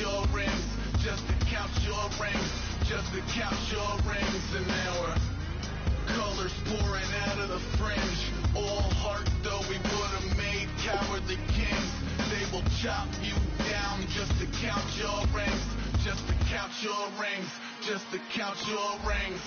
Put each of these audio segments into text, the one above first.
your rings, just to count your rings, just to count your rings. And now we're colors pouring out of the fringe. All heart though we would have made cowardly kings. They will chop you down just to count your rings, just to count your rings, just to count your rings.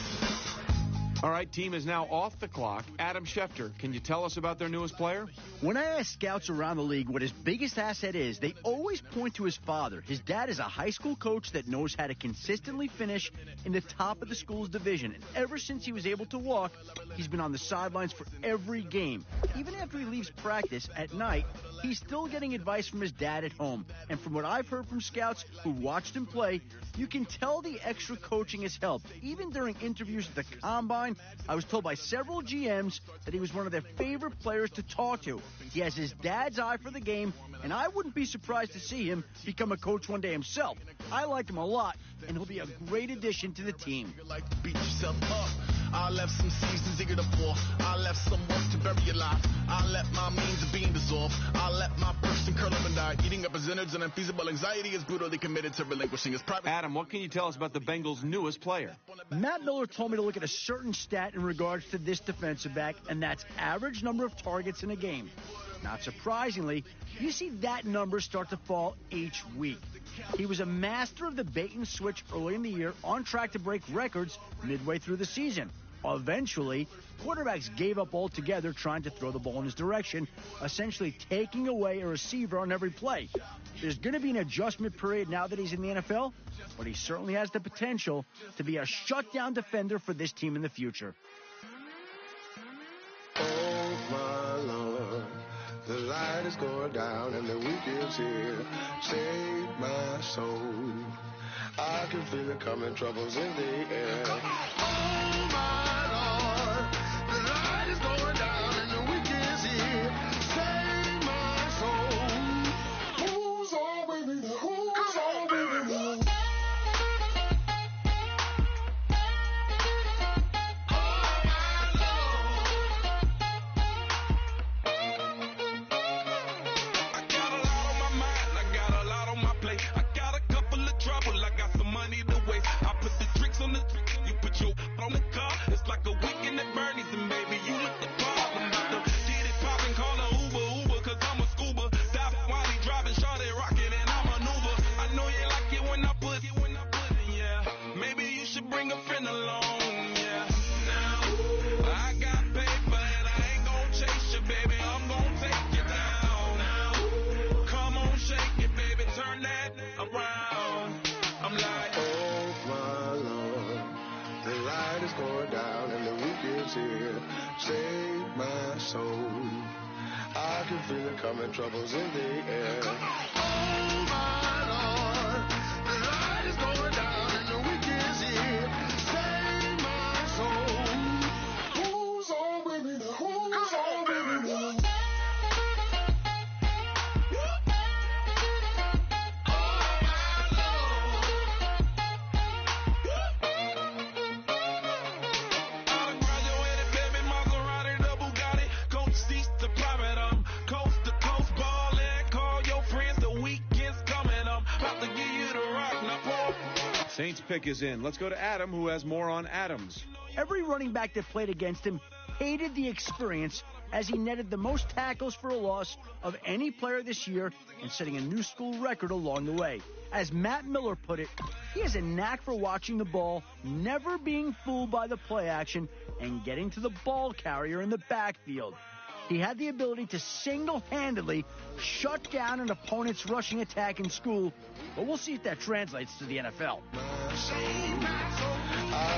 All right, team is now off the clock. Adam Schefter, can you tell us about their newest player? When I ask scouts around the league what his biggest asset is, they always point to his father. His dad is a high school coach that knows how to consistently finish in the top of the school's division. And ever since he was able to walk, he's been on the sidelines for every game. Even after he leaves practice at night, he's still getting advice from his dad at home. And from what I've heard from scouts who watched him play, you can tell the extra coaching has helped. Even during interviews at the Combine, I was told by several GMs that he was one of their favorite players to talk to. He has his dad's eye for the game, and I wouldn't be surprised to see him become a coach one day himself. I like him a lot, and he'll be a great addition to the team. You like to beat yourself up. I left some seasons eager to fall. I left some work to bury alive. I let my means of being dissolved. I let my person curl up and die. Eating representatives and unfeasible anxiety is brutally committed to relinquishing his private. Adam, what can you tell us about the Bengals' newest player? Matt Miller told me to look at a certain stat in regards to this defensive back, and that's average number of targets in a game. Not surprisingly, you see that number start to fall each week. He was a master of the bait and switch early in the year, on track to break records midway through the season. Eventually, quarterbacks gave up altogether trying to throw the ball in his direction, essentially taking away a receiver on every play. There's going to be an adjustment period now that he's in the NFL, but he certainly has the potential to be a shutdown defender for this team in the future. Oh, my Lord, the light is going down and the week is here. Save my soul. I can feel it coming, troubles in the air. Oh, my Lord, the light is going down and the week is here. Save my soul. Who's all with me? Who's all with me? Save my soul. I can feel it coming, troubles in the air. Oh, my Lord, the light is going down and the week is here. Save my soul. Who's all with me? Who's all with me? Saints pick is in. Let's go to Adam, who has more on Adams. Every running back that played against him hated the experience, as he netted the most tackles for a loss of any player this year and setting a new school record along the way. As Matt Miller put it, he has a knack for watching the ball, never being fooled by the play action, and getting to the ball carrier in the backfield. He had the ability to single-handedly shut down an opponent's rushing attack in school, but we'll see if that translates to the NFL. I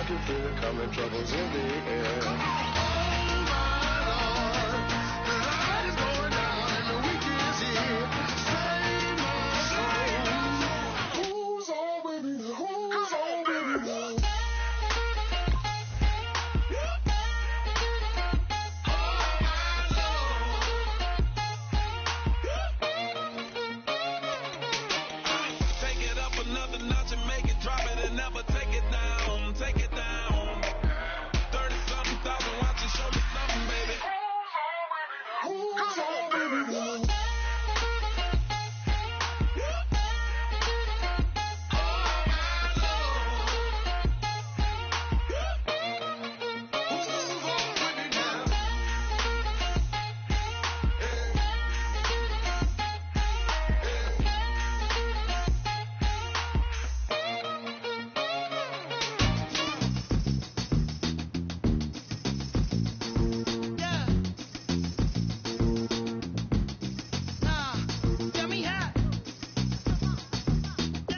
can feel it coming, troubles in the air. Oh, my Lord, the light is going down and the week is here. Save my soul. Who's all with me? Who's all with me?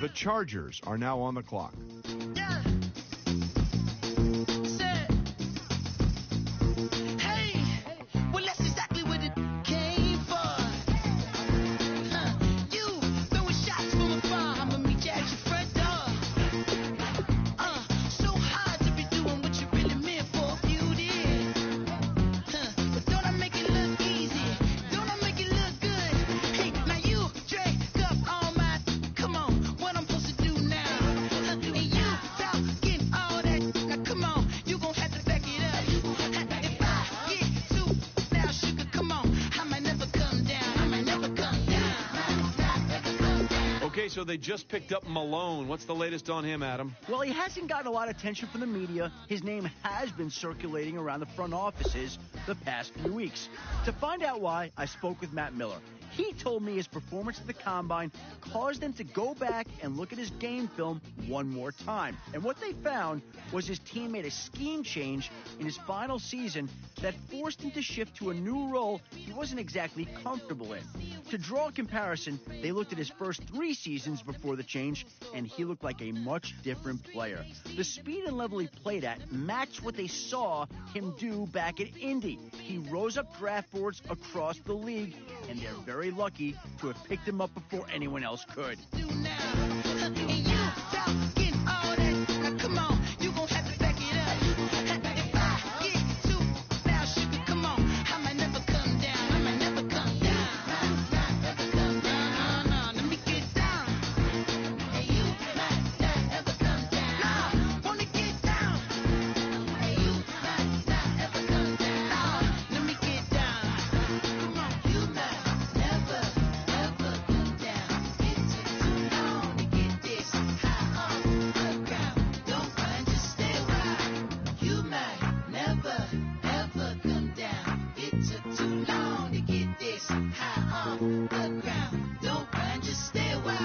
The Chargers are now on the clock. Yeah. Said, hey, well that's exactly what it came for. You throwing shots from afar, I'ma meet you at your front door. So hard to be doing what you really meant for if you did. But don't I make it look easy? Don't I make it look good? Hey, now you drink up all my, come on, what I'm supposed to do now? And you talking all that, now come on, you gon' have to back it up. If I get too now, sugar, come on, I might never come down, I might never come down. Okay, so they just picked up Malone. What's the latest on him, Adam? Well, he hasn't gotten a lot of attention from the media. His name has been circulating around the front offices the past few weeks. To find out why, I spoke with Matt Miller. He told me his performance at the Combine caused them to go back and look at his game film one more time. And what they found was his team made a scheme change in his final season that forced him to shift to a new role he wasn't exactly comfortable in. To draw a comparison, they looked at his first 3 seasons before the change, and he looked like a much different player. The speed and level he played at matched what they saw him do back at Indy. He rose up draft boards across the league, and they're very lucky to have picked him up before anyone else could. Do now, and you talking all that, now come on, you gon' have to back it up. If I get too now, sugar, come on, I might never come down, I might never come down. No, let me get down. And you might not ever come down. No, wanna get down. And you might not ever come down. Let me get down. Come on, you might never ever come down. It took too long to get this high off the ground. Don't run, just stay right. You might never ever come down. It took too long to get this high off the ground. Don't run, just stay wild.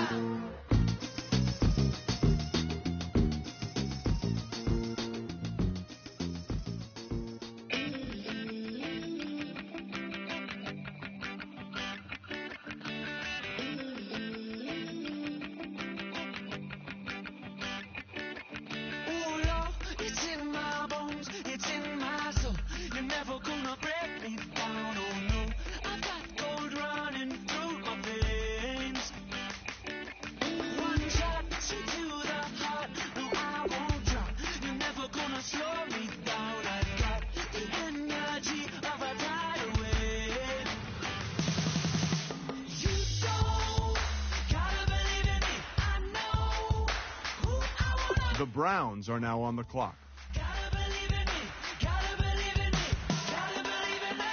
Oh Lord, it's in my bones, it's in my soul. You're never gonna break me down, oh no. I've got gold running through my veins. One shot to the heart, no I won't drop. You're never gonna slow me down. I've got the energy of a tidal wave. You don't gotta believe in me, I know who I wanna. The Browns are now on the clock. Gotta believe in me, gotta believe in me, gotta believe in me.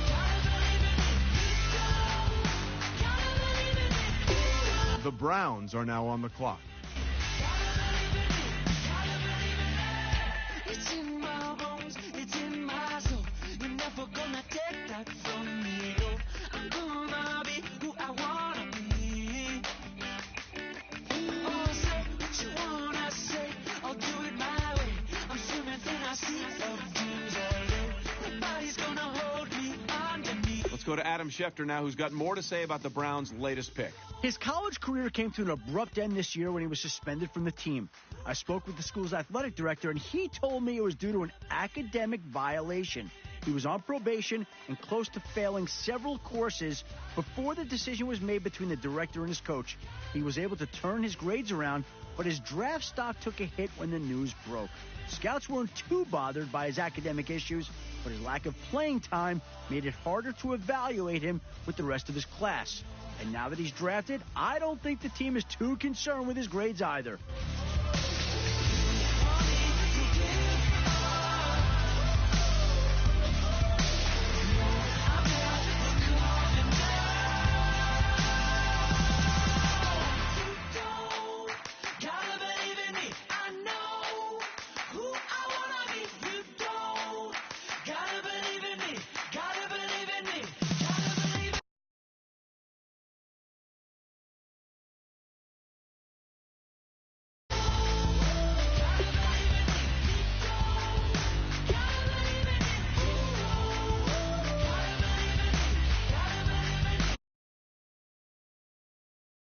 Gotta believe in me, gotta believe in me. The Browns are now on the clock. It's in my bones, it's in my soul. You're never gonna take that from me. Oh, I'm gonna be who I wanna be. Oh, say what you wanna say, I'll do it my way. I'm swimming in a sea of dreams all day. Nobody's gonna hold me underneath. Let's go to Adam Schefter now, who's got more to say about the Browns' latest pick. His college career came to an abrupt end this year when he was suspended from the team. I spoke with the school's athletic director, and he told me it was due to an academic violation. He was on probation and close to failing several courses before the decision was made between the director and his coach. He was able to turn his grades around, but his draft stock took a hit when the news broke. Scouts weren't too bothered by his academic issues, but his lack of playing time made it harder to evaluate him with the rest of his class. And now that he's drafted, I don't think the team is too concerned with his grades either.